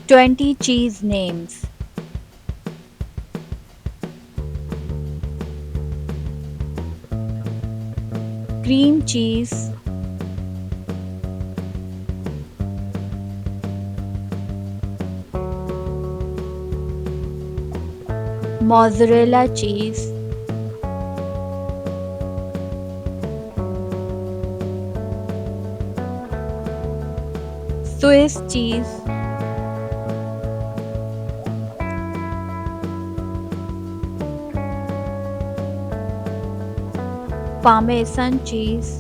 20 cheese names. Cream cheese, mozzarella cheese, Swiss cheese, Parmesan cheese,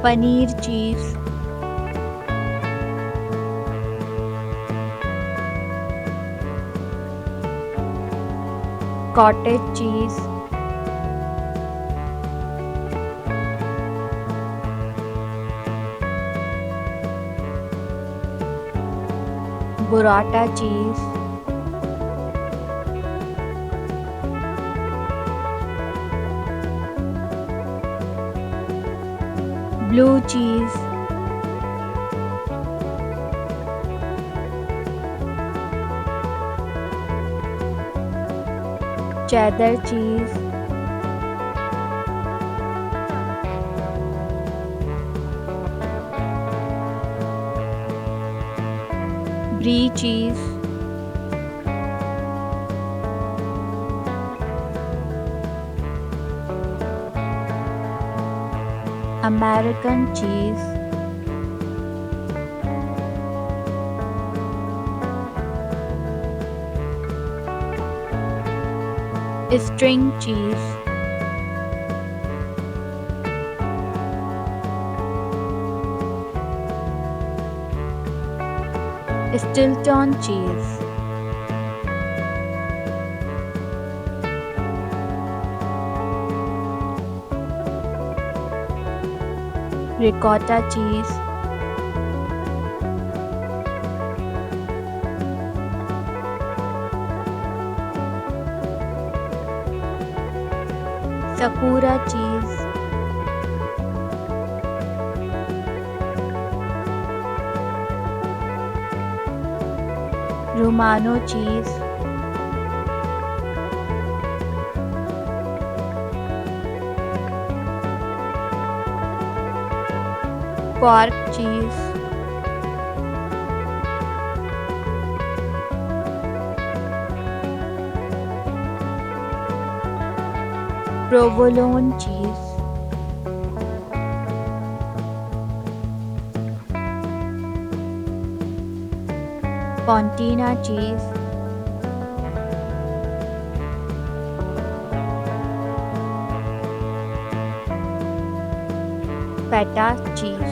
paneer cheese, cottage cheese, burrata cheese, blue cheese, cheddar cheese, brie cheese, American cheese, string cheese, Stilton cheese, ricotta cheese, sakura cheese, Romano cheese, pork cheese, provolone cheese, Fontina cheese, feta cheese.